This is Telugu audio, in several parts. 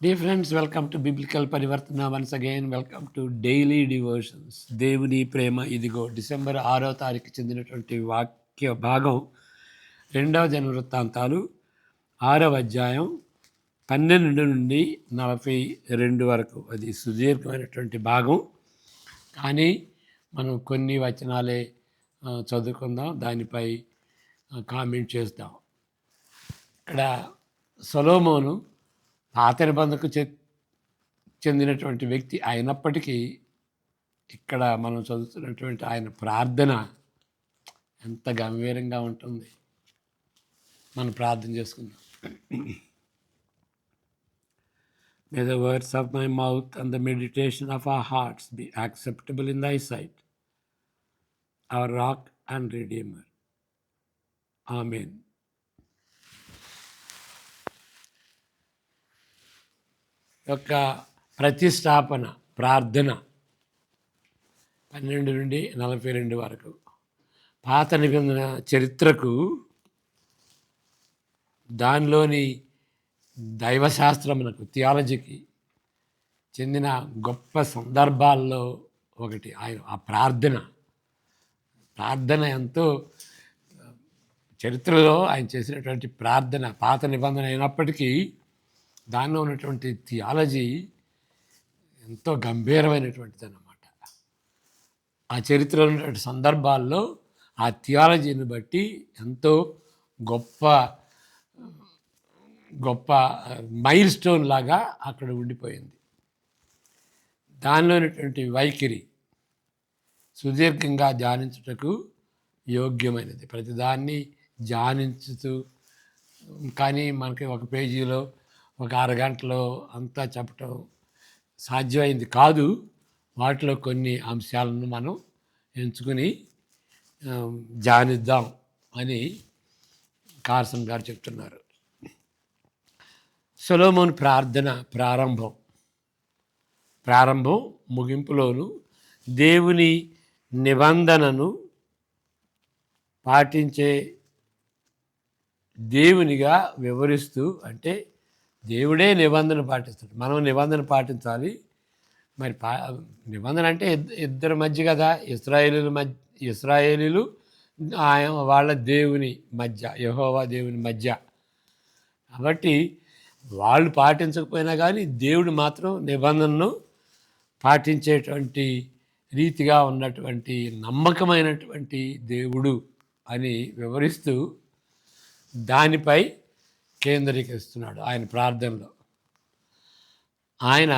Dear friends, welcome to Biblical Parivartana. Once again, welcome to Daily Devotions. దేవుని ప్రేమ ఇదిగో డిసెంబర్ 6వ తారీఖు చెందినటువంటి వాక్య భాగం 2వ దినవృత్తాంతాలు 6వ అధ్యాయం 12 నుండి 42 వరకు. అది సుదీర్ఘమైనటువంటి భాగం, కానీ మనం కొన్ని వచనాలే చదువుకుందాం, దానిపై కామెంట్ చేద్దాం. ఇక్కడ సొలొమోను పాత నిబంధనకు చెందినటువంటి వ్యక్తి అయినప్పటికీ ఇక్కడ మనం చదువుతున్నటువంటి ఆయన ప్రార్థన ఎంత గంభీరంగా ఉంటుంది. మనం ప్రార్థన చేసుకుందాం. May the words of my mouth and the meditation of our hearts be acceptable in thy sight, our rock and redeemer. Amen. యొక్క ప్రతిష్టాపన ప్రార్థన 12 నుండి 42 వరకు. పాత నిబంధన చరిత్రకు, దానిలోని దైవశాస్త్రమునకు, థియాలజీకి చెందిన గొప్ప సందర్భాల్లో ఒకటి ఆయన ఆ ప్రార్థన ఎంతో చరిత్రలో ఆయన చేసినటువంటి ప్రార్థన పాత నిబంధన అయినప్పటికీ దానిలో ఉన్నటువంటి థియాలజీ ఎంతో గంభీరమైనటువంటిది అన్నమాట. ఆ చరిత్రలో ఉన్నటువంటి సందర్భాల్లో ఆ థియాలజీని బట్టి ఎంతో గొప్ప గొప్ప మైల్ స్టోన్ లాగా అక్కడ ఉండిపోయింది. దానిలో ఉన్నటువంటి వైఖరి సుదీర్ఘంగా ధ్యానించుటకు యోగ్యమైనది. ప్రతిదాన్ని ధ్యానించుతూ, కానీ మనకి ఒక పేజీలో ఒక అరగంటలో అంతా చెప్పటం సాధ్యమైంది కాదు. వాటిలో కొన్ని అంశాలను మనం ఎంచుకుని ధ్యానిద్దాం అని కార్సన్ గారు చెప్తున్నారు. సొలొమోను ప్రార్థన ప్రారంభం ముగింపులోను దేవుని నిబంధనను పాటించే దేవునిగా వివరిస్తూ, అంటే దేవుడే నిబంధన పాటిస్తాడు, మనం నిబంధన పాటించాలి. మరి నిబంధన అంటే ఇద్దరి మధ్య కదా, ఇశ్రాయేలీలు వాళ్ళ దేవుని మధ్య, యెహోవా దేవుని మధ్య. కాబట్టి వాళ్ళు పాటించకపోయినా కానీ దేవుడు మాత్రం నిబంధనను పాటించేటువంటి రీతిగా ఉన్నటువంటి నమ్మకమైనటువంటి దేవుడు అని వివరిస్తూ దానిపై కేంద్రీకరిస్తున్నాడు ఆయన ప్రార్థనలో. ఆయన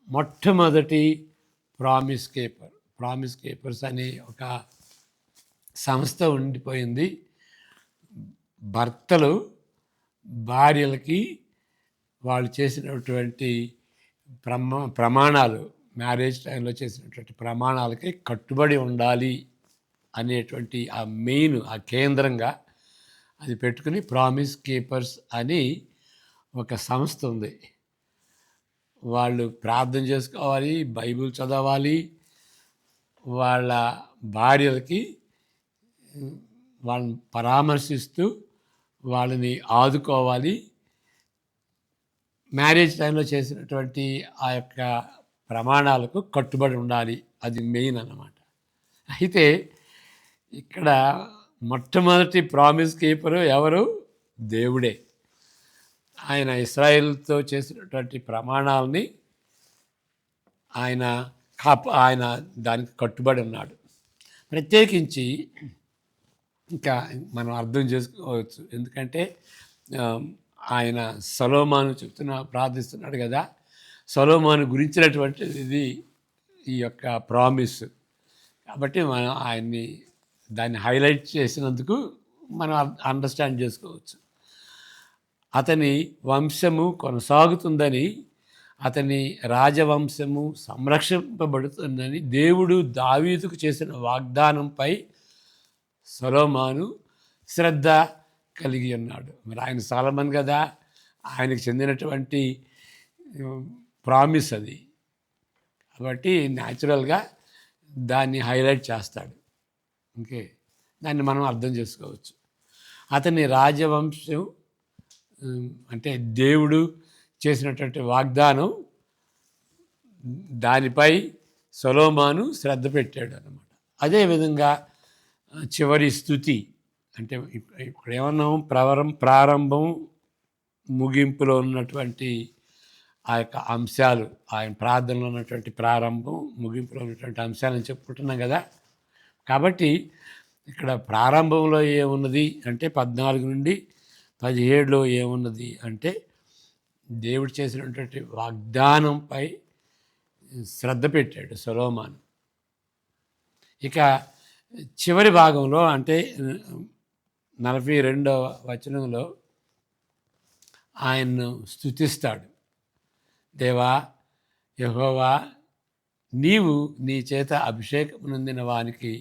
మొట్టమొదటి ప్రామిస్ కేపర్స్ అనే ఒక సంస్థ ఉండిపోయింది. భర్తలు భార్యలకి వాళ్ళు చేసినటువంటి ప్రమాణాలు, మ్యారేజ్ టైంలో చేసినటువంటి ప్రమాణాలకి కట్టుబడి ఉండాలి అనేటువంటి ఆ మెయిన్, ఆ కేంద్రంగా అది పెట్టుకుని ప్రామిస్ కీపర్స్ అని ఒక సంస్థ ఉంది. వాళ్ళు ప్రార్థన చేసుకోవాలి, బైబిల్ చదవాలి, వాళ్ళ భార్యలకి వాళ్ళని పరామర్శిస్తూ వాళ్ళని ఆదుకోవాలి, మ్యారేజ్ టైంలో చేసినటువంటి ఆ యొక్క ప్రమాణాలకు కట్టుబడి ఉండాలి. అది మెయిన్ అన్నమాట. అయితే ఇక్కడ మొట్టమొదటి ప్రామిస్ కీపరు ఎవరు? దేవుడే. ఆయన ఇశ్రాయేలుతో చేసినటువంటి ప్రమాణాలని ఆయన దానికి కట్టుబడి ఉన్నాడు. ప్రత్యేకించి ఇంకా మనం అర్థం చేసుకోవచ్చు, ఎందుకంటే ఆయన సొలొమోను ప్రార్థిస్తున్నాడు కదా, సొలొమోను గురించినటువంటిది ఈ యొక్క ప్రామిస్. కాబట్టి మనం దాన్ని హైలైట్ చేసినందుకు మనం అండర్స్టాండ్ చేసుకోవచ్చు. అతని వంశము కొనసాగుతుందని, అతని రాజవంశము సంరక్షింపబడుతుందని దేవుడు దావీదుకు చేసిన వాగ్దానంపై సొలొమోను శ్రద్ధ కలిగి ఉన్నాడు. మరి ఆయన సొలొమోను కదా, ఆయనకు చెందినటువంటి ప్రామిస్ అది. కాబట్టి న్యాచురల్గా దాన్ని హైలైట్ చేస్తాడు. ఓకే, దాన్ని మనం అర్థం చేసుకోవచ్చు. అతని రాజవంశం అంటే దేవుడు చేసినటువంటి వాగ్దానం దానిపై సొలొమోను శ్రద్ధ పెట్టాడు అన్నమాట. అదేవిధంగా చివరి స్తుతి అంటే ఇప్పుడు ఏమన్నాం, ప్రారంభం ముగింపులో ఉన్నటువంటి ఆ యొక్క అంశాలు, ఆయన ప్రార్థనలో ఉన్నటువంటి ప్రారంభం ముగింపులో ఉన్నటువంటి అంశాలను చెప్పుకుంటున్నాం కదా. కాబట్టి ఇక్కడ ప్రారంభంలో ఏమున్నది అంటే 14 నుండి 17లో ఏమున్నది అంటే దేవుడు చేసినటువంటి వాగ్దానంపై శ్రద్ధ పెట్టాడు సొలొమోను. ఇక చివరి భాగంలో అంటే 42వ వచనంలో ఆయన్ను స్తుతిస్తాడు. దేవా యెహోవా, నీవు నీ చేత అభిషేకం నొందిన వానికి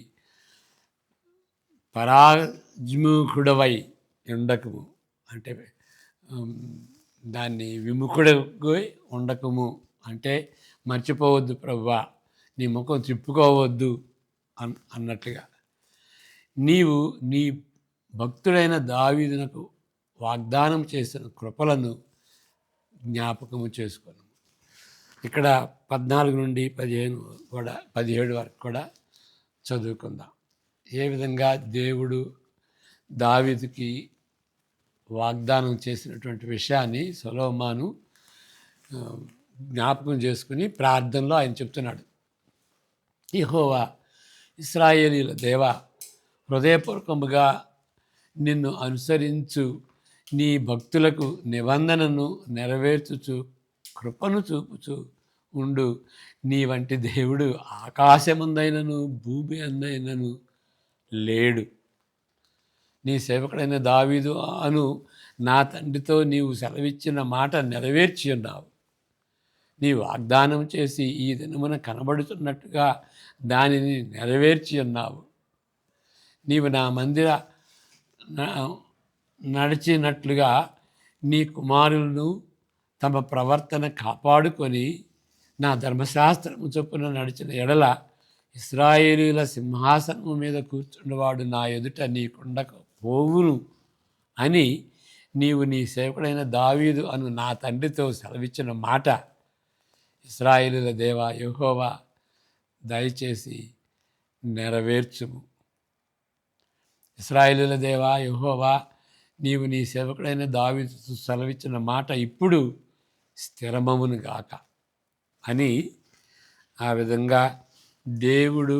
పరాజ్ముఖుడవై ఉండకము అంటే దాన్ని విముఖుడై ఉండకము అంటే మర్చిపోవద్దు ప్రభువా, నీ ముఖం తిప్పుకోవద్దు అన్నట్లుగా నీవు నీ భక్తుడైన దావీదునకు వాగ్దానం చేసిన కృపలను జ్ఞాపకము చేసుకున్నాము. ఇక్కడ 14 నుండి 17 వరకు కూడా చదువుకుందాం. ఏ విధంగా దేవుడు దావీదుకి వాగ్దానం చేసినటువంటి విషయాన్ని సొలొమోను జ్ఞాపకం చేసుకుని ప్రార్థనలో ఆయన చెప్తున్నాడు. యెహోవా ఇశ్రాయేలీయుల దేవా, హృదయపూర్వకముగా నిన్ను అనుసరించు నీ భక్తులకు నిబంధనను నెరవేర్చుచు కృపను చూపుచు ఉండు. నీ వంటి దేవుడు ఆకాశమందైనను భూమి అందైనను లేడు. నీ సేవకుడైన దావీదు అను నా తండ్రితో నీవు సెలవిచ్చిన మాట నెరవేర్చి ఉన్నావు. నీ వాగ్దానం చేసి ఈ దినమున కనబడుతున్నట్టుగా దానిని నెరవేర్చి ఉన్నావు. నీవు నా మందిర నడిచినట్లుగా నీ కుమారులను తమ ప్రవర్తన కాపాడుకొని నా ధర్మశాస్త్రము చొప్పున నడిచిన ఎడల ఇశ్రాయేలీయుల సింహాసనము మీద కూర్చున్నవాడు నా ఎదుట నీకుండక పోవును అని నీవు నీ సేవకుడైన దావీదు అను నా తండ్రితో సెలవిచ్చిన మాట ఇశ్రాయేలీయుల దేవా యెహోవా దయచేసి నెరవేర్చుము. ఇశ్రాయేలీయుల దేవా యెహోవా, నీవు నీ సేవకుడైన దావీదుతో సెలవిచ్చిన మాట ఇప్పుడు స్థిరమవును గాక అని ఆ విధంగా దేవుడు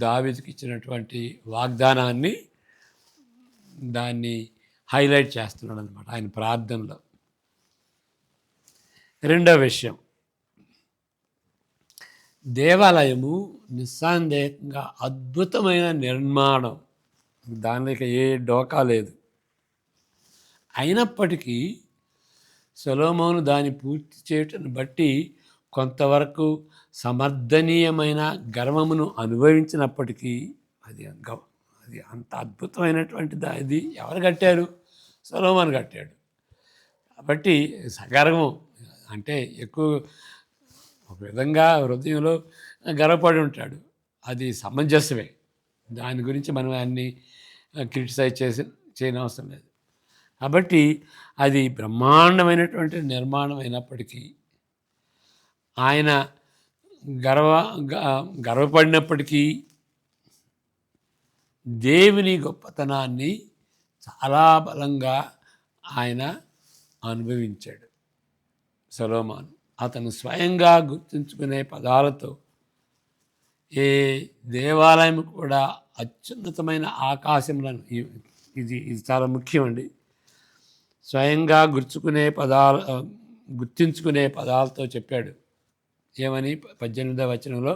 దావీదుకి ఇచ్చినటువంటి వాగ్దానాన్ని దాన్ని హైలైట్ చేస్తున్నాడు అనమాట ఆయన ప్రార్థనలో. రెండవ విషయం, దేవాలయము నిస్సందేహంగా అద్భుతమైన నిర్మాణం, దానికి ఏ డోకా లేదు. అయినప్పటికీ సొలొమోను దాన్ని పూర్తి చేయటాన్ని బట్టి కొంతవరకు సమర్థనీయమైన గర్వమును అనుభవించినప్పటికీ అది అంత అద్భుతమైనటువంటిది. అది ఎవరు కట్టారు? సొలొమోను కట్టాడు. కాబట్టి సగర్వం అంటే ఎక్కువ ఒక విధంగా హృదయంలో గర్వపడి ఉంటాడు. అది సమంజసమే, దాని గురించి మనం అన్ని క్రిటిసైజ్ చేయనవసరం లేదు. కాబట్టి అది బ్రహ్మాండమైనటువంటి నిర్మాణం అయినప్పటికీ ఆయన గర్వపడినప్పటికీ దేవుని గొప్పతనాన్ని చాలా బలంగా ఆయన అనుభవించాడు సొలొమోను. అతను స్వయంగా గుర్తుంచుకునే పదాలతో ఏ దేవాలయం కూడా అత్యున్నతమైన ఆకాశములను, ఇది చాలా ముఖ్యమండి, స్వయంగా గుర్తించుకునే పదాలతో చెప్పాడు. ఏమని? 18వ వచనంలో,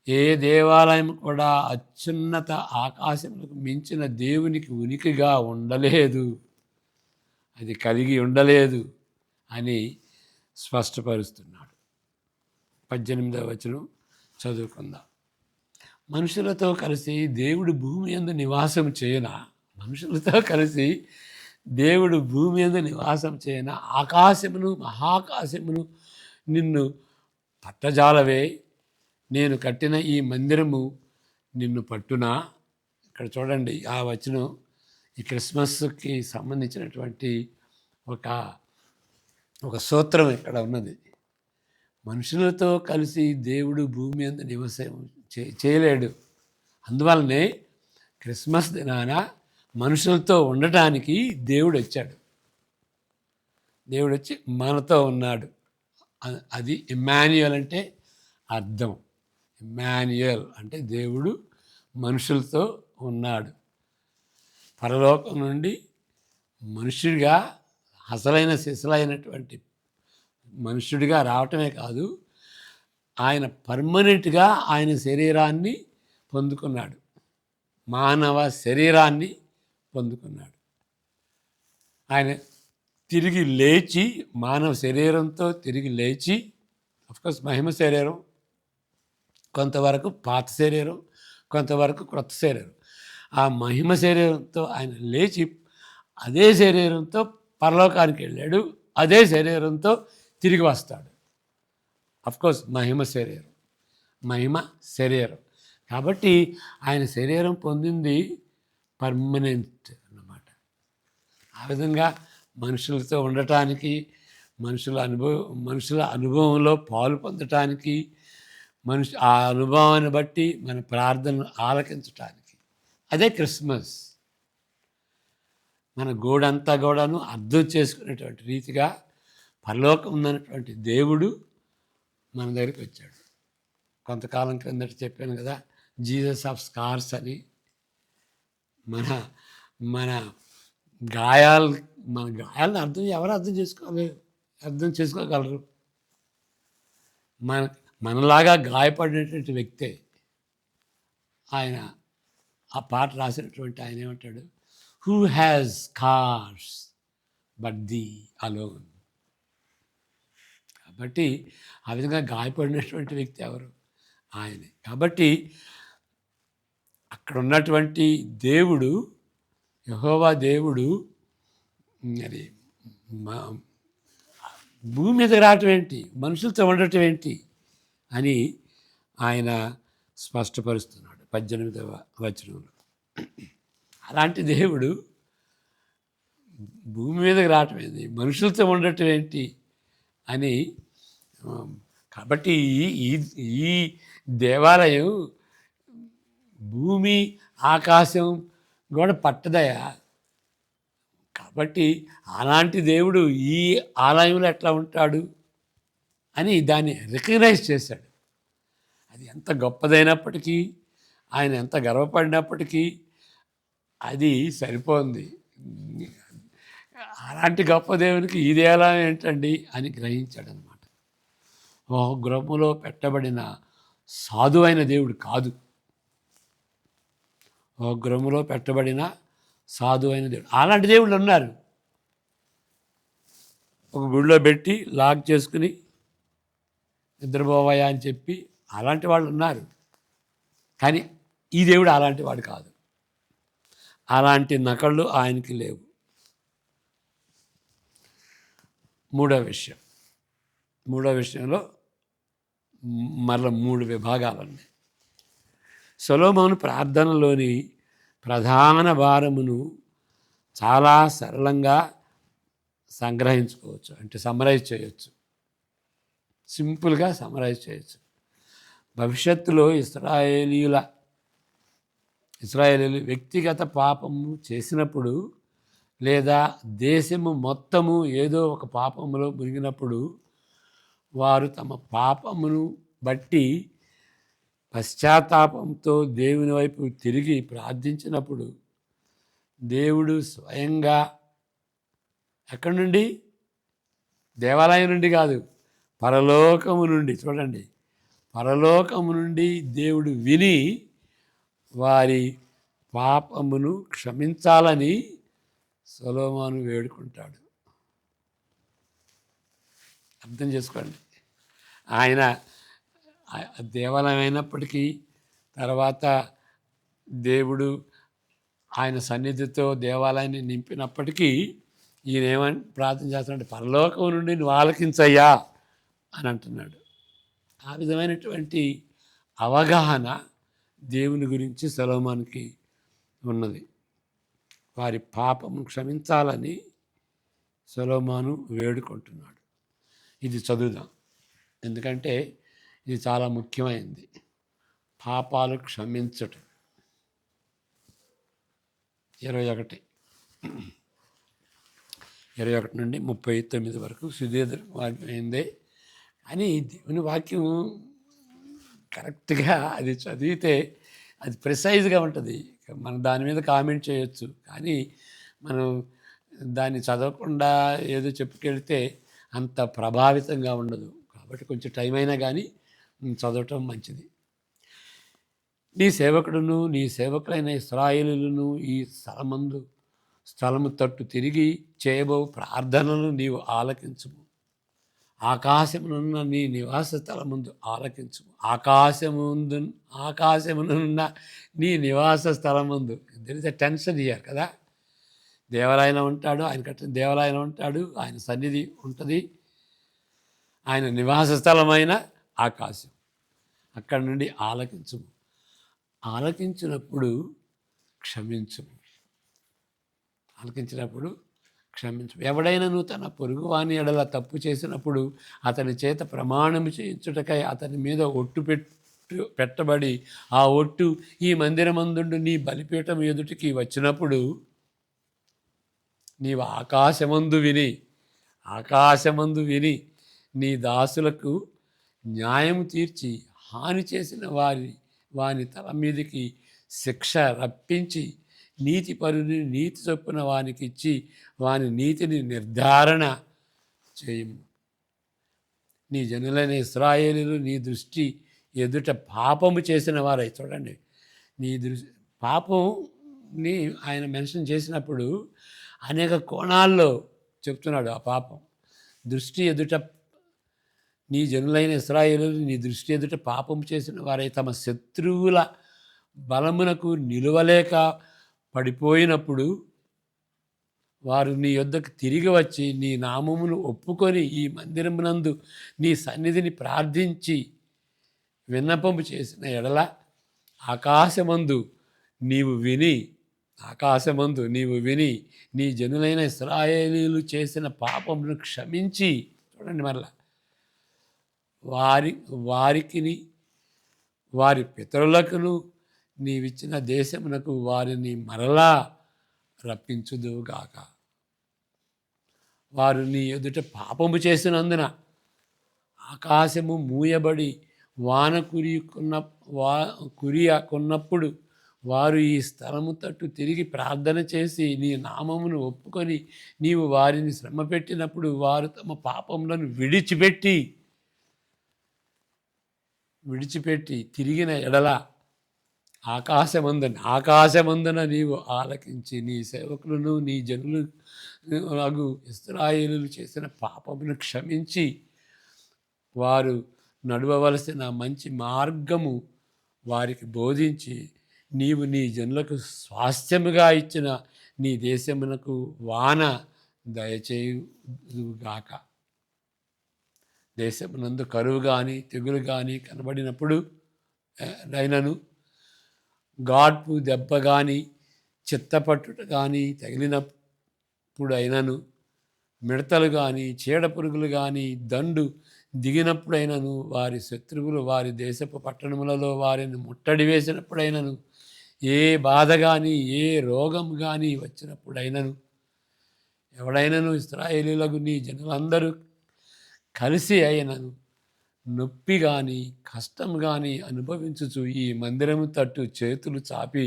ఏ దేవాలయం కూడా అత్యున్నత ఆకాశములకు మించిన దేవునికి ఉనికిగా ఉండలేదు, అది కలిగి ఉండలేదు అని స్పష్టపరుస్తున్నాడు. 18వ వచనం చదువుకుందాం. మనుషులతో కలిసి దేవుడు భూమి యందు నివాసం చేయన, మనుషులతో కలిసి దేవుడు భూమి యందు నివాసం చేయన, ఆకాశమును మహాకాశమును నిన్ను పట్టజాలవే, నేను కట్టిన ఈ మందిరము నిన్ను పట్టునా. ఇక్కడ చూడండి, ఆ వచనం ఈ క్రిస్మస్కి సంబంధించినటువంటి ఒక ఒక సూత్రం ఇక్కడ ఉన్నది. మనుషులతో కలిసి దేవుడు భూమి అందు నివసం చేయలేడు. అందువల్లనే క్రిస్మస్ దినాన మనుషులతో ఉండటానికి దేవుడు వచ్చాడు. దేవుడు వచ్చి మనతో ఉన్నాడు. అది ఇమ్మాన్యుయల్ అంటే అర్థం. ఇమ్మాన్యుయల్ అంటే దేవుడు మనుషులతో ఉన్నాడు. పరలోకం నుండి మనుష్యుడిగా అసలైన సిసలైనటువంటి మనుష్యుడిగా రావటమే కాదు, ఆయన పర్మనెంట్గా ఆయన శరీరాన్ని పొందుకున్నాడు. మానవ శరీరాన్ని పొందుకున్నాడు. ఆయన తిరిగి లేచి మానవ శరీరంతో తిరిగి లేచి, అఫ్కోర్స్ మహిమ శరీరం, కొంతవరకు పాత శరీరం, కొంతవరకు క్రొత్త శరీరం. ఆ మహిమ శరీరంతో ఆయన లేచి అదే శరీరంతో పరలోకానికి వెళ్ళాడు. అదే శరీరంతో తిరిగి వస్తాడు. అఫ్కోర్స్ మహిమ శరీరం కాబట్టి ఆయన శరీరం పొందింది పర్మనెంట్ అన్నమాట. ఆ విధంగా మనుషులతో ఉండటానికి, మనుషుల అనుభవంలో పాలు పొందటానికి, ఆ అనుభవాన్ని బట్టి మన ప్రార్థనలు ఆలకించటానికి అదే క్రిస్మస్. మన గోడంతా కూడాను అర్థం చేసుకునేటువంటి రీతిగా పరలోకం ఉన్నటువంటి దేవుడు మన దగ్గరికి వచ్చాడు. కొంతకాలం క్రిందట చెప్పాను కదా, జీసస్ ఆఫ్ స్కార్స్ అని. మన మన గాయాలను ఎవరు అర్థం చేసుకోగలరు? మనలాగా గాయపడినటువంటి వ్యక్తే ఆయన. ఆ పాట రాసినటువంటి ఆయన ఏమంటాడు? Who has scars but the alone. కాబట్టి ఆ విధంగా గాయపడినటువంటి వ్యక్తి ఎవరు? ఆయనే. కాబట్టి అక్కడ ఉన్నటువంటి దేవుడు, యెహోవా దేవుడు మరి భూమి మీద రావటం ఏంటి, మనుషులతో ఉండటం ఏంటి అని ఆయన స్పష్టపరుస్తున్నాడు 18వ వచనంలో. అలాంటి దేవుడు భూమి మీదకి రావటం ఏంటి, మనుషులతో ఉండటం ఏంటి అని. కాబట్టి ఈ దేవాలయం భూమి ఆకాశం కూడా పట్టదయా. కాబట్టి అలాంటి దేవుడు ఈ ఆలయంలో ఎట్లా ఉంటాడు అని దాన్ని రికగ్నైజ్ చేశాడు. అది ఎంత గొప్పదైనప్పటికీ, ఆయన ఎంత గర్వపడినప్పటికీ అది సరిపోయింది. అలాంటి గొప్ప దేవునికి ఈ దేవాలయం ఏంటండి అని గ్రహించాడు అనమాట. ఒక గృహములో పెట్టబడిన సాధువైన దేవుడు కాదు. ఒక గృహములో పెట్టబడిన సాధువైన దేవుడు. అలాంటి దేవుళ్ళు ఉన్నారు. ఒక గుడిలో పెట్టి లాక్ చేసుకుని నిద్రపోవాయా అని చెప్పి అలాంటి వాళ్ళు ఉన్నారు. కానీ ఈ దేవుడు అలాంటి వాడు కాదు. అలాంటి నకళ్ళు ఆయనకి లేవు. మూడో విషయంలో మరల 3 విభాగాలు ఉన్నాయి. సొలొమోను ప్రార్థనలోని ప్రధాన భారమును చాలా సరళంగా సంగ్రహించుకోవచ్చు, అంటే సమరైజ్ చేయొచ్చు, సింపుల్గా సమరైజ్ చేయొచ్చు. భవిష్యత్తులో ఇస్రాయేలీలు వ్యక్తిగత పాపము చేసినప్పుడు, లేదా దేశము మొత్తము ఏదో ఒక పాపములో మునిగినప్పుడు, వారు తమ పాపమును బట్టి పశ్చాత్తాపంతో దేవుని వైపు తిరిగి ప్రార్థించినప్పుడు, దేవుడు స్వయంగా ఎక్కడి నుండి? దేవాలయం నుండి కాదు, పరలోకము నుండి. చూడండి, పరలోకము నుండి దేవుడు విని వారి పాపమును క్షమించాలని సొలొమోను వేడుకుంటాడు. అర్థం చేసుకోండి. ఆయన దేవాలయం అయినప్పటికీ, తర్వాత దేవుడు ఆయన సన్నిధితో దేవాలయాన్ని నింపినప్పటికీ, ఈయన ఏమని ప్రార్థన చేస్తున్నాడు? పరలోకం నుండి నువ్వు ఆలకించయ్యా అని అంటున్నాడు. ఆ విధమైనటువంటి అవగాహన దేవుని గురించి సొలొమోనుకి ఉన్నది. వారి పాపము క్షమించాలని సొలొమోను వేడుకుంటున్నాడు. ఇది చదువుదాం, ఎందుకంటే ఇది చాలా ముఖ్యమైనది. పాపాలు క్షమించటం 21 నుండి 39 వరకు సుదీర్ఘ వాక్యం అయిందే. అని దేవుని వాక్యం కరెక్ట్గా అది చదివితే అది ప్రిసైజ్గా ఉంటుంది. మనం దాని మీద కామెంట్ చేయొచ్చు, కానీ మనం దాన్ని చదవకుండా ఏదో చెప్పుకెళ్తే అంత ప్రభావితంగా ఉండదు. కాబట్టి కొంచెం టైం అయినా కానీ చదవటం మంచిది. నీ సేవకుడును నీ సేవకులైన ఇశ్రాయేలును ఈ స్థలము తట్టు తిరిగి చేయబో ప్రార్థనలు నీవు ఆలకించుము. ఆకాశమునున్న నీ నివాస స్థలముందు ఆలకించుము. ఆకాశమునున్న నీ నివాస స్థలముందు. There is a tension here కదా. దేవాలయం ఉంటాడు, ఆయన కట్టిన దేవాలయం ఉంటాడు, ఆయన సన్నిధి ఉంటుంది, ఆయన నివాస స్థలమైన ఆకాశం. అక్కడి నుండి ఆలకించుము. ఆలకించినప్పుడు క్షమించుము. ఆలకించినప్పుడు క్షమించు. ఎవడైనను తన పొరుగువాని ఎడల తప్పు చేసినప్పుడు అతని చేత ప్రమాణము చేయించుటకై అతని మీద ఒట్టు పెట్టబడి ఆ ఒట్టు ఈ మందిరమందుండు నీ బలిపీఠం ఎదుటికి వచ్చినప్పుడు నీవు ఆకాశమందు విని నీ దాసులకు న్యాయం తీర్చి హాని చేసిన వాని తల మీదకి శిక్ష రప్పించి నీతిపరుని నీతి చొప్పున వానికి ఇచ్చి వాని నీతిని నిర్ధారణ చేయము. నీ జనులైన ఇశ్రాయేలీయులు నీ దృష్టి ఎదుట పాపము చేసిన వారై. చూడండి, నీ పాపంని ఆయన మెన్షన్ చేసినప్పుడు అనేక కోణాల్లో చెప్తున్నాడు. ఆ పాపం దృష్టి ఎదుట నీ జనులైన ఇశ్రాయేలీయులు నీ దృష్టి ఎదుట పాపం చేసిన వారై తమ శత్రువుల బలమునకు నిలువలేక పడిపోయినప్పుడు వారు నీ యొద్దకు తిరిగి వచ్చి నీ నామమును ఒప్పుకొని ఈ మందిరమునందు నీ సన్నిధిని ప్రార్థించి విన్నపము చేసిన ఎడల ఆకాశమందు నీవు విని నీ జనులైన ఇశ్రాయేలీయులు చేసిన పాపమును క్షమించి, చూడండి మరలా, వారికిని వారి పితరులకును నీవిచ్చిన దేశమునకు వారిని మరలా రప్పించుదువుగాక. వారు నీ ఎదుట పాపము చేసినందున ఆకాశము మూయబడి వాన కురియకున్నప్పుడు వారు ఈ స్థలము తట్టు తిరిగి ప్రార్థన చేసి నీ నామమును ఒప్పుకొని నీవు వారిని శ్రమ పెట్టినప్పుడు వారు తమ పాపములను విడిచిపెట్టి తిరిగిన ఎడల ఆకాశమందున నీవు ఆలకించి నీ సేవకులను నీ జనులు ఇశ్రాయేలీయులు చేసిన పాపమును క్షమించి వారు నడవవలసిన మంచి మార్గము వారికి బోధించి నీవు నీ జనులకు స్వాస్థ్యముగా ఇచ్చిన నీ దేశమునకు వాన దయచేయుగాక. దేశమునందు కరువు కానీ తెగులు కానీ కనబడినప్పుడు అయినను, గాడ్పు దెబ్బ కానీ చిత్తపట్టుట కానీ తగిలినప్పుడు అయినను, మిడతలు కానీ చీడపురుగులు కానీ దండు దిగినప్పుడైనను, వారి శత్రువులు వారి దేశపు పట్టణములలో వారిని ముట్టడి వేసినప్పుడైనను, ఏ బాధ కానీ ఏ రోగం కానీ వచ్చినప్పుడైనను, ఎవడైనను ఇశ్రాయేలీయులకు నీ జనులందరూ కలిసి అయినను నొప్పి కానీ కష్టం కానీ అనుభవించుచు ఈ మందిరము తట్టు చేతులు చాపి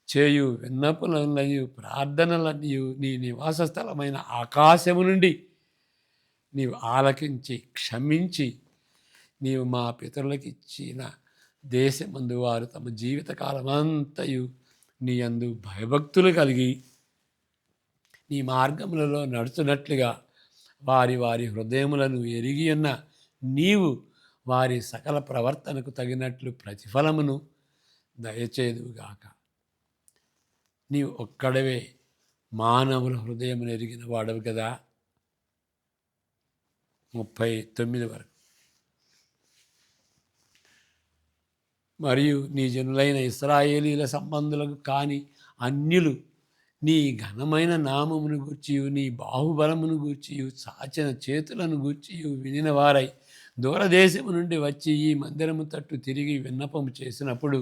చేయు విన్నపములనియు ప్రార్థనలనియు నీ నివాస స్థలమైన ఆకాశము నుండి నీవు ఆలకించి క్షమించి నీవు మా పితరులకు ఇచ్చిన దేశమందు వారు తమ జీవితకాలమంతయు నీ యందు భయభక్తులు కలిగి నీ మార్గములలో నడుచున్నట్లుగా వారి హృదయములను ఎరిగి ఉన్న నీవు వారి సకల ప్రవర్తనకు తగినట్లు ప్రతిఫలమును దయచేదుగాక. నీవు ఒక్కడవే మానవుల హృదయమును ఎరిగిన వాడవు కదా. 39 వరకు. మరియు నీ జనులైన ఇశ్రాయేలీల సంబంధులకు కాని అన్యులు నీ ఘనమైన నామమును గూర్చియు నీ బాహుబలమును గూర్చియు చాచిన చేతులను గూర్చియు వినిన వారై దూరదేశము నుండి వచ్చి ఈ మందిరము తట్టు తిరిగి విన్నపము చేసినప్పుడు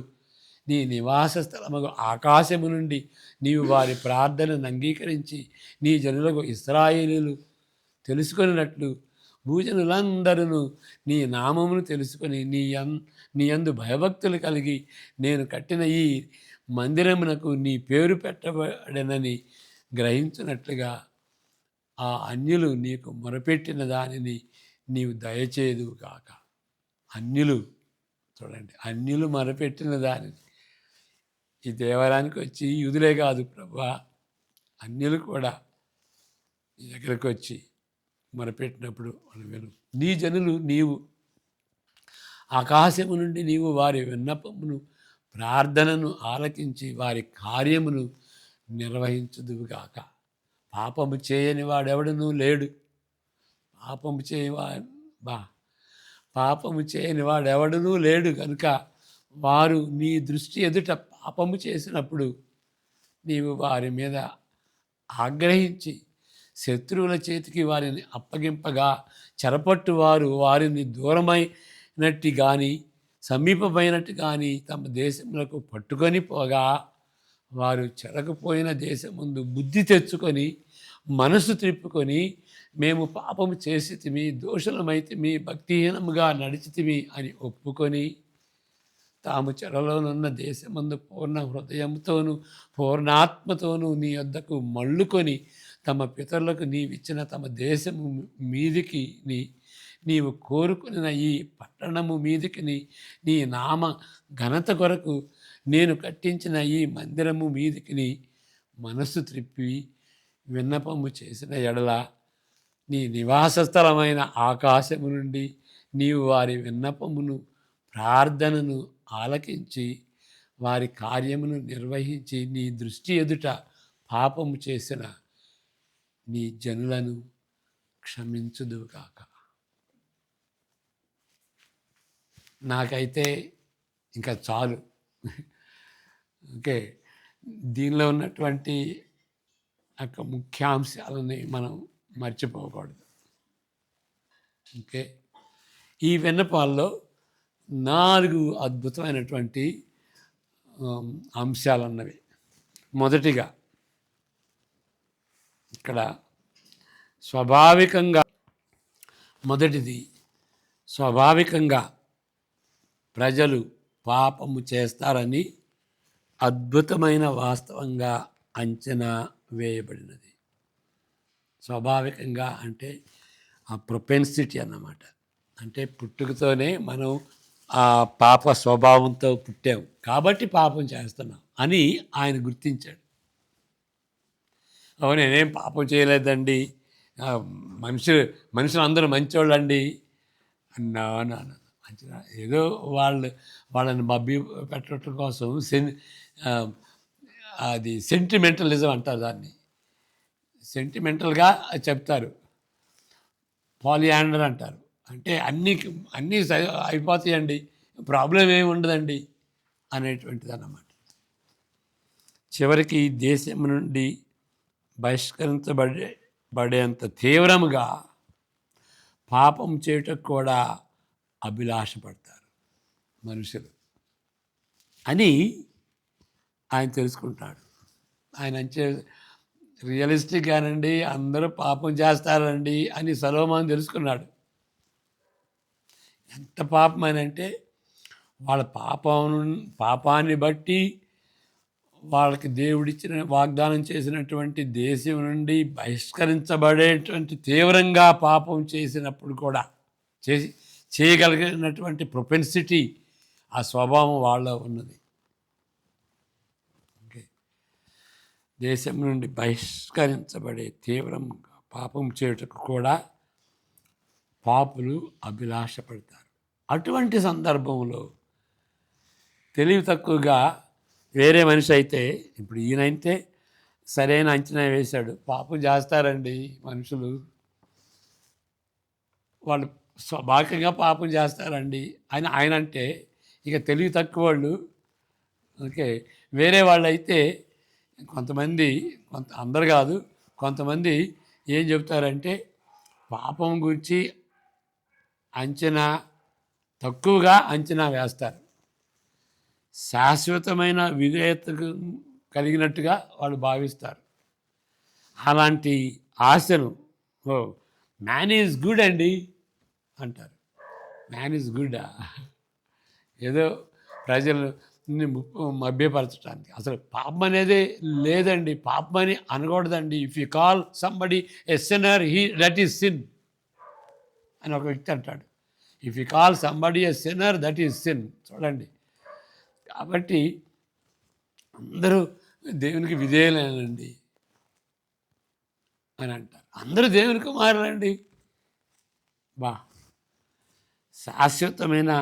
నీ నివాస స్థలముగు ఆకాశము నుండి నీవు వారి ప్రార్థనను అంగీకరించి నీ జనులకు ఇశ్రాయేలీయులు తెలుసుకొనినట్లు భూజనులందరూ నీ నామమును తెలుసుకొని నీ యందు భయభక్తులు కలిగి నేను కట్టిన ఈ మందిరమునకు నీ పేరు పెట్టబడినని గ్రహించినట్లుగా ఆ అన్యులు నీకు మొరపెట్టిన దానిని నీవు దయచేదువు కాక. అన్యులు చూడండి, అన్యులు మొరపెట్టిన దానిని ఈ దేవాలయానికి వచ్చి యూదులే కాదు ప్రభువా, అన్యులు కూడా నీ దగ్గరకు వచ్చి మొరపెట్టినప్పుడు వాళ్ళు విను. నీ జనులు నీవు ఆకాశము నుండి నీవు వారి విన్నపమును ప్రార్థనను ఆలకించి వారి కార్యమును నిర్వహించుదువుగాక. పాపము చేయని వాడెవడనూ లేడు. పాపము చేయని వాడెవడనూ లేడు కనుక వారు నీ దృష్టి ఎదుట పాపము చేసినప్పుడు నీవు వారి మీద ఆగ్రహించి శత్రువుల చేతికి వారిని అప్పగింపగా చెరపట్టు వారు వారిని దూరమైనట్టు కానీ సమీపమైనట్టు కానీ తమ దేశములకు పట్టుకొని పోగా వారు చెరకపోయిన దేశం ముందు బుద్ధి తెచ్చుకొని మనసు త్రిప్పుకొని మేము పాపము చేసితిమి, దోషులమైతిమి, భక్తిహీనముగా నడిచితిమి అని ఒప్పుకొని తాము చెరలోనున్న దేశమందు పూర్ణ హృదయంతోనూ పూర్ణాత్మతోనూ నీ వద్దకు మళ్ళుకొని తమ పితరులకు నీవిచ్చిన తమ దేశము మీదికి నీవు కోరుకున్న ఈ పట్టణము మీదికి నీ నామ ఘనత కొరకు నేను కట్టించిన ఈ మందిరము మీదికి మనస్సు త్రిప్పి విన్నపము చేసిన ఎడల నీ నివాస స్థలమైన ఆకాశము నుండి నీవు వారి విన్నపమును ప్రార్థనను ఆలకించి వారి కార్యమును నిర్వహించి నీ దృష్టి ఎదుట పాపము చేసిన నీ జనులను క్షమించుదువుగాక. నాకైతే ఇంకా చాలు. ఓకే, దీనిలో ఉన్నటువంటి ముఖ్యాంశాలని మనం మర్చిపోకూడదు. ఓకే, ఈ విన్నపాల్లో 4 అద్భుతమైనటువంటి అంశాలు ఉన్నవి. మొదటిగా ఇక్కడ స్వాభావికంగా ప్రజలు పాపము చేస్తారని అద్భుతమైన వాస్తవంగా అంచనా వేయబడినది. స్వాభావికంగా అంటే ఆ ప్రొపెన్సిటీ అన్నమాట. అంటే పుట్టుకతోనే మనం ఆ పాప స్వభావంతో పుట్టాము కాబట్టి పాపం చేస్తున్నాం అని ఆయన గుర్తించాడు. నేనేం పాపం చేయలేదండి, మనుషులు అందరూ మంచోళ్ళండి అన్నా మంచిగా ఏదో వాళ్ళని మబ్బి పెట్టడం కోసం అది సెంటిమెంటలిజం అంటారు దాన్ని. సెంటిమెంటల్గా చెప్తారు, పాలియాండర్ అంటారు. అంటే అన్నీ అయిపోతాయండి, ప్రాబ్లం ఏమి ఉండదండి అనేటువంటిది అన్నమాట. చివరికి దేశం నుండి బహిష్కరించబడేంత తీవ్రముగా పాపం చేయటకు కూడా అభిలాషపడతారు మనుషులు అని ఆయన తెలుసుకుంటాడు. ఆయన రియలిస్టిక్గానండి అందరూ పాపం చేస్తారండి అని సొలొమోను తెలుసుకున్నాడు. ఎంత పాపం అని అంటే వాళ్ళ పాపాన్ని బట్టి వాళ్ళకి దేవుడిచ్చిన వాగ్దానం చేసినటువంటి దేశం నుండి బహిష్కరించబడేటువంటి తీవ్రంగా పాపం చేసినప్పుడు కూడా చేయగలిగినటువంటి ప్రొపెన్సిటీ ఆ స్వభావం వాళ్ళలో ఉన్నది. ఓకే, దేశం నుండి బహిష్కరించబడే తీవ్రంగా పాపం చేయుటకు కూడా పాపులు అభిలాషపడతారు. అటువంటి సందర్భంలో తెలివి తక్కువగా వేరే మనిషి అయితే, ఇప్పుడు ఈయనైతే సరైన అంచనా వేశాడు, పాపం చేస్తారండి మనుషులు, వాళ్ళు స్వాభావికంగా పాపం చేస్తారండి అని ఆయన అంటే, ఇక తెలివి తక్కువ వాళ్ళు ఓకే వేరే వాళ్ళు అయితే కొంతమంది అందరు కాదు, కొంతమంది ఏం చెప్తారంటే పాపం గురించి తక్కువగా అంచనా వేస్తారు. శాశ్వతమైన విధేయతకు కలిగినట్టుగా వాళ్ళు భావిస్తారు. అలాంటి ఆశను మ్యాన్ ఈజ్ గుడ్ అండి అంటారు. మ్యాన్ ఈజ్ గుడ్డా? ఏదో ప్రజలు మభ్యపరచడానికి. అసలు పాపం అనేది లేదండి, పాపం అని అనకూడదండి. If you call somebody a sinner, that is sin అని ఒక వ్యక్తి అంటాడు. If you call somebody a sinner, that is sin. చూడండి, కాబట్టి అందరూ దేవునికి విధేయులేనండి అని అంటారు. అందరూ దేవుని కుమారులండి. శాశ్వతమైన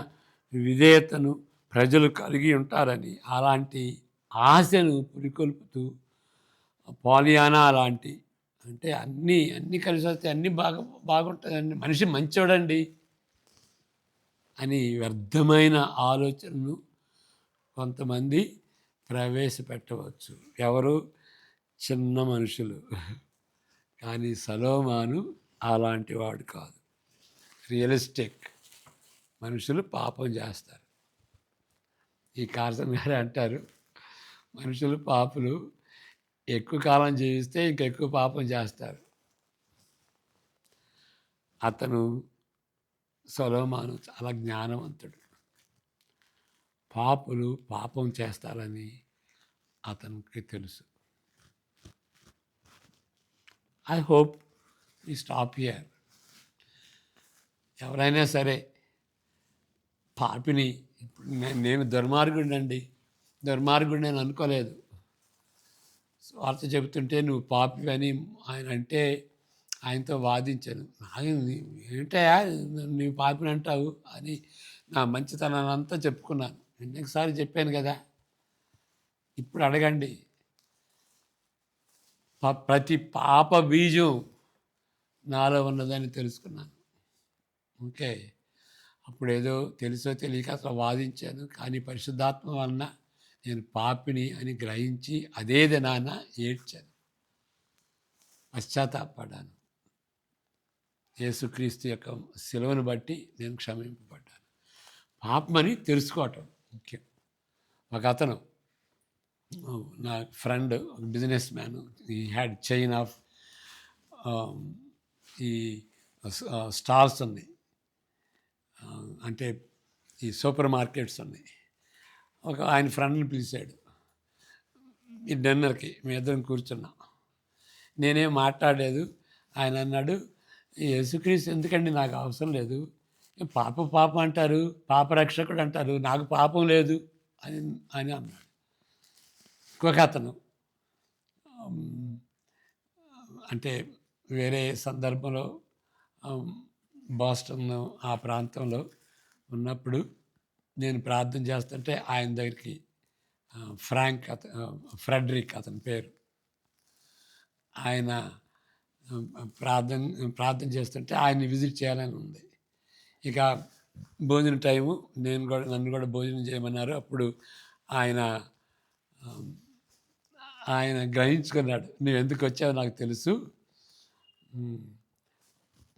విధేయతను ప్రజలు కలిగి ఉంటారని, అలాంటి ఆశను పురికొల్పుతూ పాలియానా అలాంటి, అంటే అన్నీ కలిసి వస్తే అన్నీ బాగుంటుందండి, మనిషి మంచోడండి అని వ్యర్థమైన ఆలోచనను కొంతమంది ప్రవేశపెట్టవచ్చు. ఎవరు? చిన్న మనుషులు. కానీ సొలొమోను అలాంటి వాడు కాదు. రియలిస్టిక్ మనుషులు పాపం చేస్తారు. ఈ కార్సన్ గారు అంటారు, మనుషులు పాపులు ఎక్కువ కాలం జీవిస్తే ఇంకెక్కువ పాపం చేస్తారు. సొలొమోను చాలా జ్ఞానవంతుడు. పాపులు పాపం చేస్తారని అతనికి తెలుసు. ఐ హోప్ ఈ స్టాప్ హియర్. ఎవరైనా సరే పాపిని, ఇప్పుడు నేను దుర్మార్గుడినండి, దుర్మార్గుడు నేను అనుకోలేదు. వార్త చెబుతుంటే నువ్వు పాపివని ఆయన అంటే ఆయనతో వాదించాను. ఏంటయా నువ్వు పాపిని అంటావు అని నా మంచితనాన్ని అంతా చెప్పుకున్నాను. ఎన్నోసారి చెప్పాను కదా. ఇప్పుడు అడగండి, ప్రతి పాప బీజం నాలో ఉన్నదని తెలుసుకున్నాను. ఓకే, అప్పుడు ఏదో తెలుసో తెలియక అసలు వాదించాను. కానీ పరిశుద్ధాత్మ వలన నేను పాపిని అని గ్రహించి అదే దినాన ఏడ్చాను, పశ్చాత్తాపడ్డాను. యేసుక్రీస్తు యొక్క శిలువను బట్టి నేను క్షమింపబడ్డాను. పాపమని తెలుసుకోవటం ముఖ్యం. ఒక అతను, నా ఫ్రెండ్, బిజినెస్ మ్యాన్, ఈ హ్యాడ్ చైన్ ఆఫ్ ఈ స్టాల్స్ ఉన్నాయి, అంటే ఈ సూపర్ మార్కెట్స్ ఉన్నాయి. ఆయన ఫ్రెండ్ని పిలిచాడు ఈ డిన్నర్కి. మీ ఇద్దరం కూర్చున్నాం. నేనేం మాట్లాడలేదు. ఆయన అన్నాడు, యేసుక్రీస్తు ఎందుకండి, నాకు అవసరం లేదు. పాప అంటారు, పాపరక్షకుడు అంటారు, నాకు పాపం లేదు అని అన్నాడు. ఇంకొక అతను, అంటే వేరే సందర్భంలో బాస్టన్ ఆ ప్రాంతంలో ఉన్నప్పుడు నేను ప్రార్థన చేస్తుంటే ఆయన దగ్గరికి ఫ్రెడరిక్ అతని పేరు, ఆయన ప్రార్థన చేస్తుంటే ఆయన్ని విజిట్ చేయాలని ఉంది. ఇక భోజన టైము, నన్ను కూడా భోజనం చేయమన్నారు. అప్పుడు ఆయన గ్రహించుకున్నాడు, నువ్వు ఎందుకు వచ్చావో నాకు తెలుసు,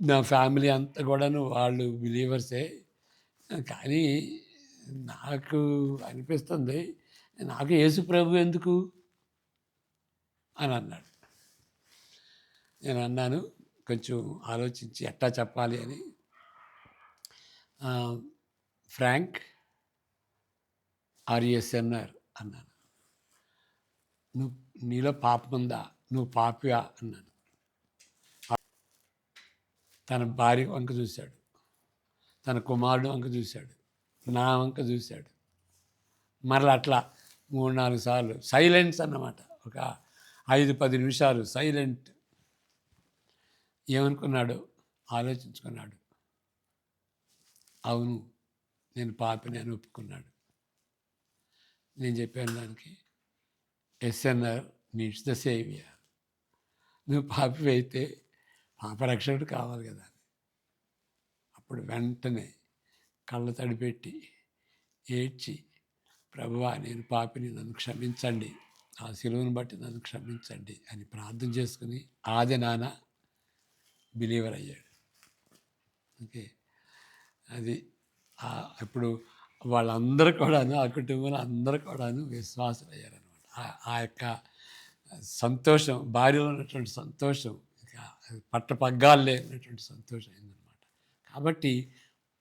నా ఫ్యామిలీ అంతా కూడాను వాళ్ళు బిలీవర్సే, కానీ నాకు అనిపిస్తుంది, నాకు యేసు ప్రభు ఎందుకు అని అన్నాడు. నేను అన్నాను, కొంచెం ఆలోచించి ఎట్టా చెప్పాలి అని, ఫ్రాంక్ ఆర్ఎస్ఎన్ఆర్ అన్నాను. నీలో పాపం ఉందా, నువ్వు పాపివా అన్నాను. తన భార్య వంక చూశాడు, తన కుమారుడు వంక చూశాడు, నా వంక చూశాడు. మరలా అట్లా 3-4 సార్లు సైలెన్స్ అన్నమాట. ఒక 5-10 నిమిషాలు సైలెంట్. ఏమనుకున్నాడు, ఆలోచించుకున్నాడు. అవును, నేను పాపిని అని ఒప్పుకున్నాడు. నేను చెప్పాను దానికి, ఎస్ఎన్ఆర్ నీడ్స్ ద సేవియర్. నువ్వు పాపి అయితే పాపరక్షకుడు కావాలి కదా. అప్పుడు వెంటనే కళ్ళ తడిపెట్టి ఏడ్చి, ప్రభువా నేను పాపిని, నన్ను క్షమించండి ఆ సిలువను బట్టి నన్ను క్షమించండి అని ప్రార్థన చేసుకుని ఆది నాన్న బిలీవర్ అయ్యాడు. ఓకే, అది ఇప్పుడు వాళ్ళందరూ కూడాను, ఆ కుటుంబంలో అందరూ కూడాను విశ్వాసులు అయ్యారనమాట. ఆ యొక్క సంతోషం, భార్యలో ఉన్నటువంటి సంతోషం ఇక పట్టపగ్గాలు లేనటువంటి సంతోషం అయిందనమాట. కాబట్టి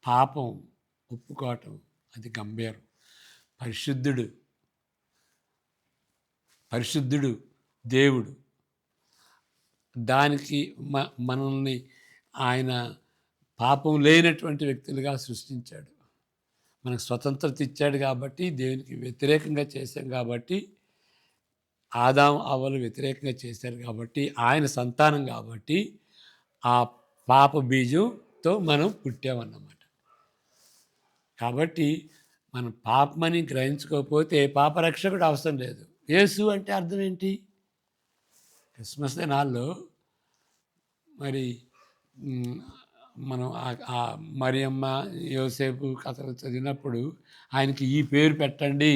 పాపం ఒప్పుకోవటం అది గంభీరం. పరిశుద్ధుడు దేవుడు. దానికి మనల్ని ఆయన పాపం లేనటువంటి వ్యక్తులుగా సృష్టించాడు. మనకు స్వతంత్రత ఇచ్చాడు కాబట్టి, దేవునికి వ్యతిరేకంగా చేశాం కాబట్టి, ఆదాము అవ్వలు వ్యతిరేకంగా చేశారు కాబట్టి, ఆయన సంతానం కాబట్టి ఆ పాప బీజంతో మనం పుట్టామన్నమాట. కాబట్టి మనం పాపమని గ్రహించుకోకపోతే పాపరక్షకుడు అవసరం లేదు. యేసు అంటే అర్థం ఏంటి? క్రిస్మస్ దినాల్లో మరి మనం మరియమ్మ యోసేపు కథలు చదివినప్పుడు ఆయనకి ఈ పేరు పెట్టండి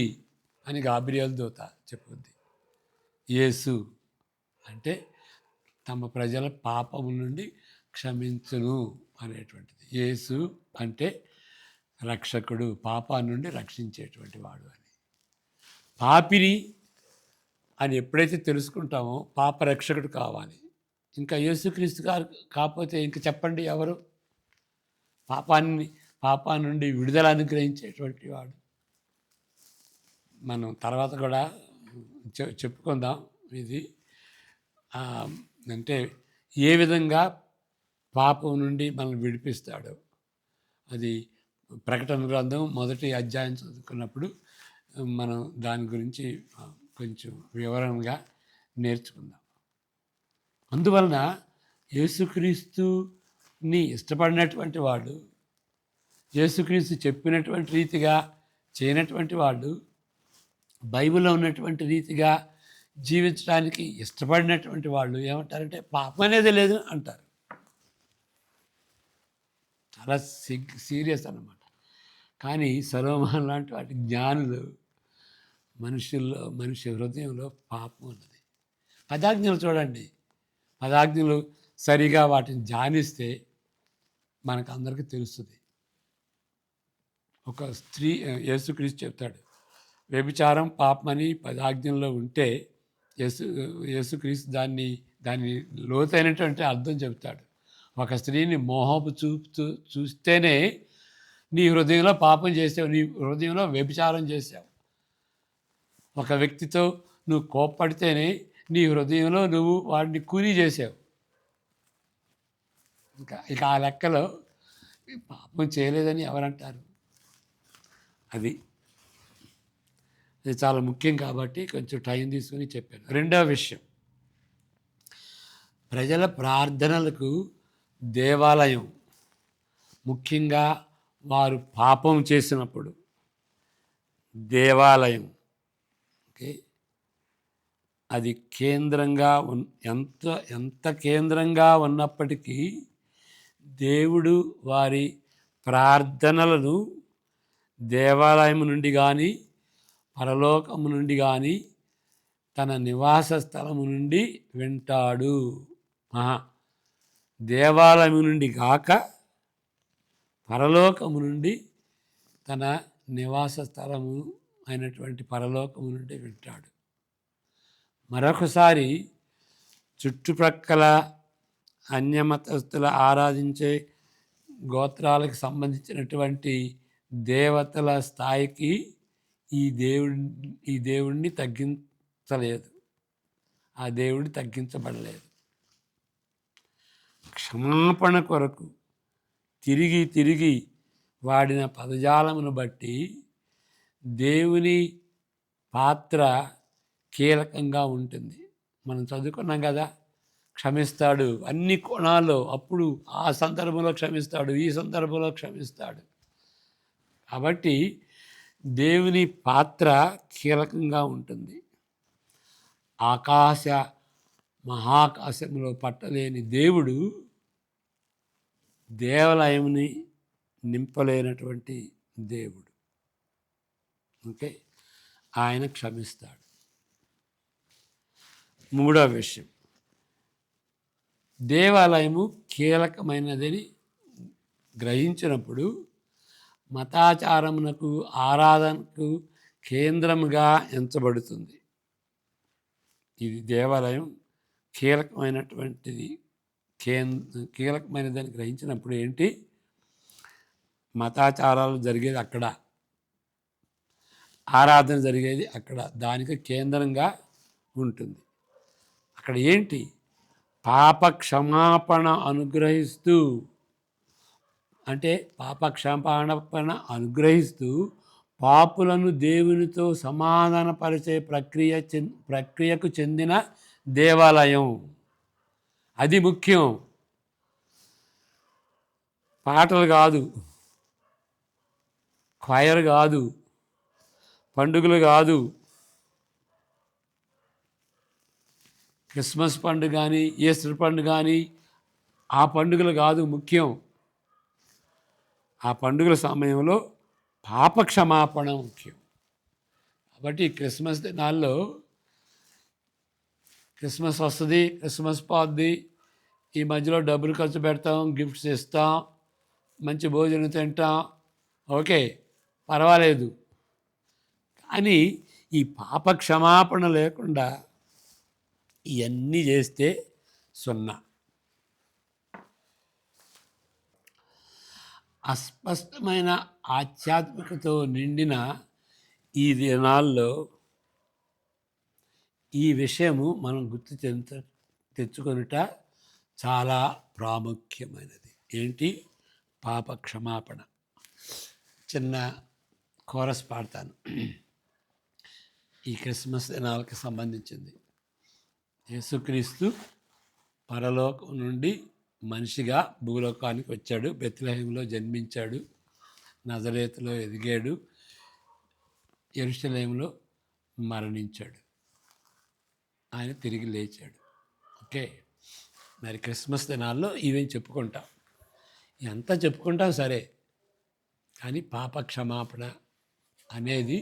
అని గాబ్రియల్ దూత చెప్పుద్ది. యేసు అంటే తమ ప్రజల పాపము నుండి క్షమించును అనేటువంటిది. యేసు అంటే రక్షకుడు, పాపా నుండి రక్షించేటువంటి వాడు అని. పాపిని అని ఎప్పుడైతే తెలుసుకుంటామో పాప రక్షకుడు కావాలి. ఇంకా యేసుక్రీస్తు గారు కాకపోతే ఇంక చెప్పండి ఎవరు? పాపా నుండి విడుదల అనుగ్రహించేటువంటి వాడు. మనం తర్వాత కూడా చెప్పుకుందాం ఇది. అంటే ఏ విధంగా పాపం నుండి మనల్ని విడిపిస్తాడో అది ప్రకటన గ్రంథం 1వ అధ్యాయం చదువుకున్నప్పుడు మనం దాని గురించి కొంచెం వివరంగా నేర్చుకుందాం. అందువలన యేసుక్రీస్తుని ఇష్టపడినటువంటి వాడు, యేసుక్రీస్తు చెప్పినటువంటి రీతిగా చేయనటువంటి వాడు, బైబిల్లో ఉన్నటువంటి రీతిగా జీవించడానికి ఇష్టపడినటువంటి వాళ్ళు ఏమంటారంటే పాపం అనేది లేదు అంటారు. చాలా సీరియస్ అన్నమాట. కానీ సొలొమోను లాంటి వాటి జ్ఞానులు మనిషి హృదయంలో పాపం ఉన్నది. పదాజ్ఞలు చూడండి, పదాజ్ఞలు సరిగా వాటిని ధ్యానిస్తే మనకు అందరికీ తెలుస్తుంది. ఒక స్త్రీ, యేసుక్రీస్తు చెప్తాడు వ్యభిచారం పాపమని పదాజ్ఞల్లో ఉంటే యేసుక్రీస్తు దాన్ని లోతైనటువంటి అర్థం చెప్తాడు. ఒక స్త్రీని మోహపు చూస్తేనే నీ హృదయంలో పాపం చేసావు, నీ హృదయంలో వ్యభిచారం చేసావు. ఒక వ్యక్తితో నువ్వు కోప్పడితేనే నీ హృదయంలో నువ్వు వాడిని కూని చేసావు. ఇక ఆ లెక్కలో పాపం చేయలేదని ఎవరంటారు? అది చాలా ముఖ్యం కాబట్టి కొంచెం టైం తీసుకుని చెప్పాను. రెండవ విషయం, ప్రజల ప్రార్థనలకు దేవాలయం, ముఖ్యంగా వారు పాపం చేసినప్పుడు దేవాలయం అది కేంద్రంగా ఎంత కేంద్రంగా ఉన్నప్పటికీ దేవుడు వారి ప్రార్థనలను దేవాలయం నుండి కానీ పరలోకము నుండి కానీ తన నివాస స్థలము నుండి వింటాడు. దేవాలయం నుండి కాక పరలోకము నుండి తన నివాస స్థలము అయినటువంటి పరలోకము నుండి వింటాడు. మరొకసారి చుట్టుప్రక్కల అన్యమతస్థుల ఆరాధించే గోత్రాలకు సంబంధించినటువంటి దేవతల స్థాయికి ఈ దేవుడిని తగ్గించలేదు, ఆ దేవుడు తగ్గించబడలేదు. క్షమాపణ కొరకు తిరిగి వాడిన పదజాలమును బట్టి దేవుని పాత్ర కీలకంగా ఉంటుంది. మనం చదువుకున్నాం కదా, క్షమిస్తాడు అన్ని కోణాల్లో. అప్పుడు ఆ సందర్భంలో క్షమిస్తాడు, ఈ సందర్భంలో క్షమిస్తాడు. కాబట్టి దేవుని పాత్ర కీలకంగా ఉంటుంది. మహాకాశంలో పట్టలేని దేవుడు దేవాలయంని నింపలేనటువంటి దేవుడు. ఓకే, ఆయన క్షమిస్తాడు. మూడవ విషయం, దేవాలయము కీలకమైనదని గ్రహించినప్పుడు మతాచారమునకు ఆరాధనకు కేంద్రముగా ఎంచబడుతుంది. ఇది దేవాలయం కీలకమైనటువంటిది, కీలకమైనదని గ్రహించినప్పుడు ఏంటి, మతాచారాలు జరిగేది అక్కడ, ఆరాధన జరిగేది అక్కడ, దానికి కేంద్రంగా ఉంటుంది. అక్కడ ఏంటి, పాప క్షమాపణ అనుగ్రహిస్తూ, అంటే పాప క్షమాపణ అనుగ్రహిస్తూ పాపులను దేవునితో సమాధానపరిచే ప్రక్రియకు చెందిన దేవాలయం. అది ముఖ్యం. పాటలు కాదు, క్వైర్ కాదు, పండుగలు కాదు, క్రిస్మస్ పండుగ కానీ ఈస్టర్ పండుగ కానీ ఆ పండుగలు కాదు ముఖ్యం. ఆ పండుగల సమయంలో పాప క్షమాపణ ముఖ్యం. కాబట్టి క్రిస్మస్ దినాల్లో క్రిస్మస్ వస్తుంది, క్రిస్మస్ పోద్ది, ఈ మధ్యలో డబ్బులు ఖర్చు పెడతాం, గిఫ్ట్స్ ఇస్తాం, మంచి భోజనం తింటాం, ఓకే పర్వాలేదు. కానీ ఈ పాప క్షమాపణ లేకుండా ఇవన్నీ చేస్తే సున్నా. అస్పష్టమైన ఆధ్యాత్మికతో నిండిన ఈ దినాల్లో ఈ విషయము మనం తెచ్చుకొనుట చాలా ప్రాముఖ్యమైనది. ఏంటి, పాప క్షమాపణ. చిన్న కోరస్ పాడతాను, ఈ క్రిస్మస్ దినాలకు సంబంధించింది. యేసుక్రీస్తు పరలోకం నుండి మనిషిగా భూలోకానికి వచ్చాడు, బెత్లెహేములో జన్మించాడు, నజరేతులో ఎదిగాడు, యెరూషలేములో మరణించాడు, ఆయన తిరిగి లేచాడు. ఓకే, మరి క్రిస్మస్ దినాల్లో ఇవేం చెప్పుకుంటాం, ఎంత చెప్పుకుంటాం సరే, కానీ పాప క్షమాపణ అనేది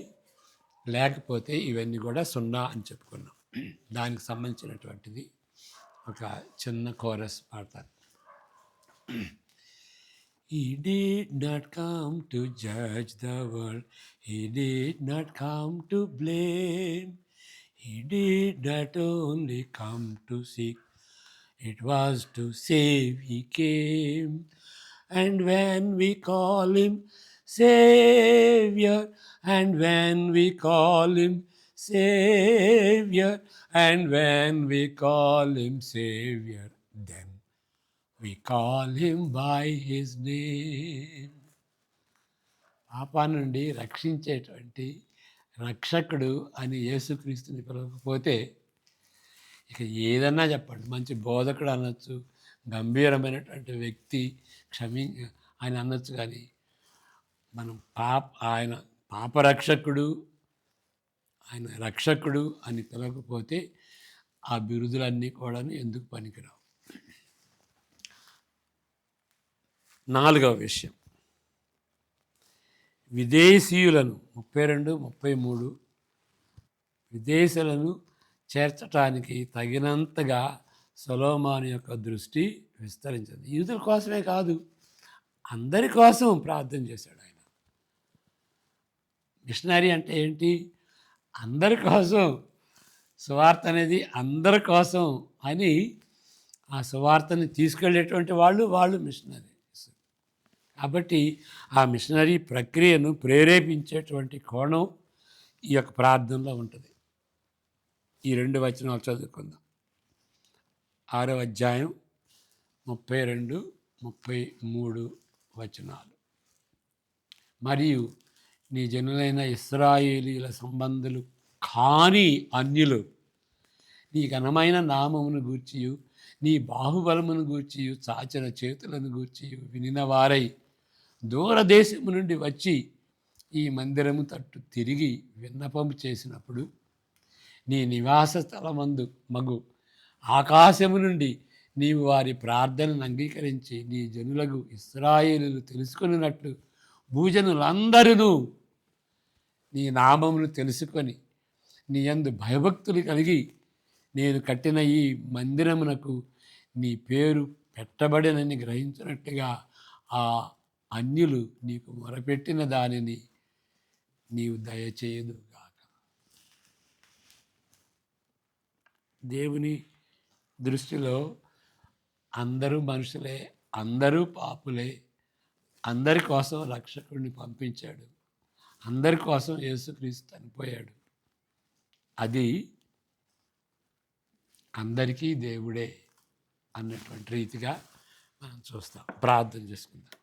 లేకపోతే ఇవన్నీ కూడా సున్నా అని చెప్పుకున్నాం. దానికి సంబంధించినటువంటిది ఒక చిన్న కోరస్ పాడతాను. He did not come to judge the world, he did not come to blame, he did not only come to seek, it was to save he came. And when we call him Savior, and when we call him Savior, and when we call him Savior, then we call him by his name. పాపా నుండి రక్షించేటువంటి రక్షకుడు అని యేసుక్రీస్తుని పిలవకపోతే ఇక ఏదన్నా చెప్పండి, మంచి బోధకుడు అనొచ్చు, గంభీరమైనటువంటి వ్యక్తి ఆయన అనొచ్చు, కానీ మనం ఆయన పాపరక్షకుడు, ఆయన రక్షకుడు అని పిలవకపోతే ఆ బిరుదులన్నీ కూడా ఎందుకు పనికిరావు. నాలుగవ విషయం, విదేశీయులను 32, 33 విదేశీయులను చేర్చటానికి తగినంతగా సొలొమోను యొక్క దృష్టి విస్తరించింది. యూదుల కోసమే కాదు, అందరి కోసం ప్రార్థన చేశాడు ఆయన. మిషనరీ అంటే ఏంటి, అందరి కోసం, సువార్త అనేది అందరి కోసం అని ఆ సువార్తని తీసుకెళ్ళేటువంటి వాళ్ళు మిషనరీ. కాబట్టి ఆ మిషనరీ ప్రక్రియను ప్రేరేపించేటువంటి కోణం ఈ యొక్క ప్రార్థనలో ఉంటుంది. ఈ 2 వచనాలు చదువుకుందాం. 6వ అధ్యాయం 32, 33 వచనాలు. మరియు నీ జనులైన ఇశ్రాయేలీయుల సంబంధులు కాని అన్యులు నీ ఘనమైన నామమును గూర్చియు నీ బాహుబలమును గూర్చియు చాచిన చేతులను గూర్చియు వినిన వారై దూరదేశము నుండి వచ్చి ఈ మందిరము తట్టు తిరిగి విన్నపము చేసినప్పుడు నీ నివాస స్థలమందు మగు ఆకాశము నుండి నీవు వారి ప్రార్థనను అంగీకరించి నీ జనులకు ఇశ్రాయేలులు తెలుసుకున్నట్లు భూజనులందరూ నీ నామమును తెలుసుకొని నీ యందు భయభక్తులు కలిగి నేను కట్టిన ఈ మందిరమునకు నీ పేరు పెట్టబడినని గ్రహించినట్టుగా ఆ అన్యులు నీకు మొరపెట్టిన దానిని నీవు దయచేయదు గాక. దేవుని దృష్టిలో అందరూ మనుషులే, అందరూ పాపులే, అందరి కోసం రక్షకుడిని పంపించాడు, అందరి కోసం యేసుక్రీస్తు చనిపోయాడు. అది అందరికీ దేవుడే అన్నటువంటి రీతిగా మనం చూస్తాం. ప్రార్థన చేసుకుందాం.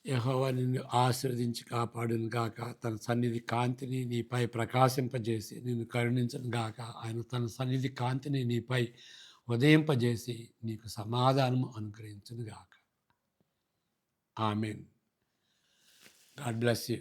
యెహోవా నిన్ను ఆశీర్వదించి కాపాడును గాక. తన సన్నిధి కాంతిని నీపై ప్రకాశింపజేసి నిన్ను కరుణించను గాక. ఆయన తన సన్నిధి కాంతిని నీపై ఉదయింపజేసి నీకు సమాధానం అనుగ్రహించును గాక. ఆమేన్. God bless you.